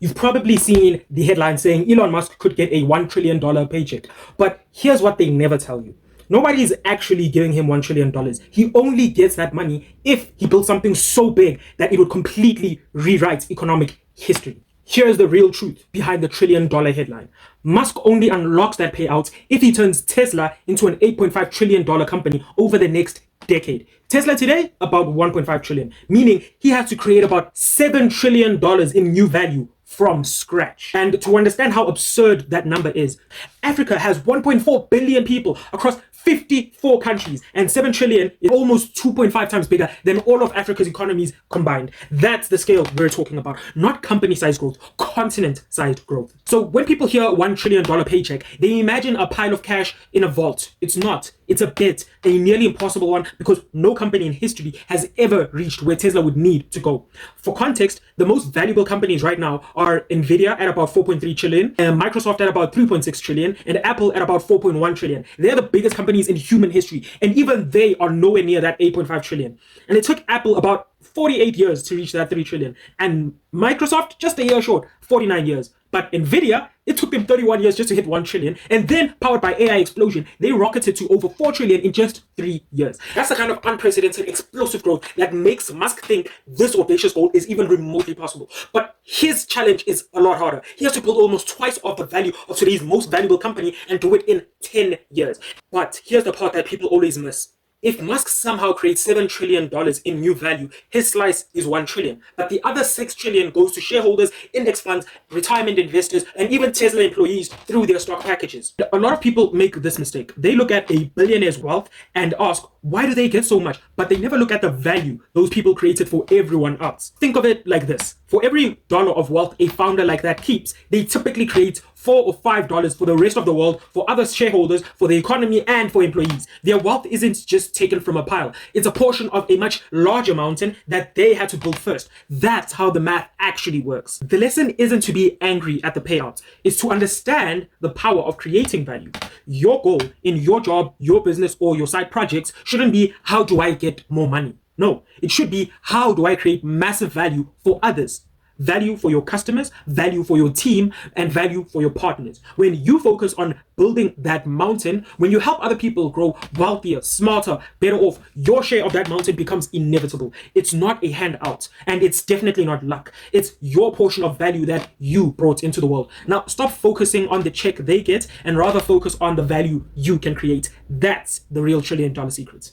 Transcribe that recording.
You've probably seen the headline saying Elon Musk could get a $1 trillion paycheck. But here's what they never tell you. Nobody is actually giving him $1 trillion. He only gets that money if he builds something so big that it would completely rewrite economic history. Here's the real truth behind the $1 trillion headline. Musk only unlocks that payout if he turns Tesla into an $8.5 trillion company over the next decade. Tesla today, about $1.5 trillion, meaning he has to create about $7 trillion in new value from scratch. And to understand how absurd that number is, Africa has 1.4 billion people across 54 countries, and 7 trillion is almost 2.5 times bigger than all of Africa's economies combined. That's the scale we're talking about, not company-sized growth, continent-sized growth. So when people hear $1 trillion paycheck, they imagine a pile of cash in a vault. It's not. It's a bet, a nearly impossible one, because no company in history has ever reached where Tesla would need to go. For context, the most valuable companies right now are Nvidia at about 4.3 trillion, and Microsoft at about 3.6 trillion, and Apple at about 4.1 trillion. They're the biggest companies in human history, and even they are nowhere near that 8.5 trillion. And it took Apple about 48 years to reach that 3 trillion, and Microsoft just a year short, 49 years. But Nvidia, it took them 31 years just to hit 1 trillion, and then powered by AI explosion, they rocketed to over 4 trillion in just 3 years. That's the kind of unprecedented explosive growth that makes Musk think this audacious goal is even remotely possible. But his challenge is a lot harder. He has to build almost twice of the value of today's most valuable company and do it in 10 years. But here's the part that people always miss. If Musk somehow creates $7 trillion in new value, his slice is 1 trillion. But the other 6 trillion goes to shareholders, index funds, retirement investors, and even Tesla employees through their stock packages. A lot of people make this mistake. They look at a billionaire's wealth and ask, why do they get so much? But they never look at the value those people created for everyone else. Think of it like this. For every dollar of wealth a founder like that keeps, they typically create $4 or $5 for the rest of the world, for other shareholders, for the economy, and for employees. Their wealth isn't just taken from a pile. It's a portion of a much larger mountain that they had to build first. That's how the math actually works. The lesson isn't to be angry at the payout. It's to understand the power of creating value. Your goal in your job, your business, or your side projects shouldn't be, how do I get more money? No, it should be, how do I create massive value for others? Value for your customers, value for your team, and value for your partners. When you focus on building that mountain, when you help other people grow wealthier, smarter, better off, your share of that mountain becomes inevitable. It's not a handout, and it's definitely not luck. It's your portion of value that you brought into the world. Now, stop focusing on the check they get and rather focus on the value you can create. That's the real $1 trillion secret.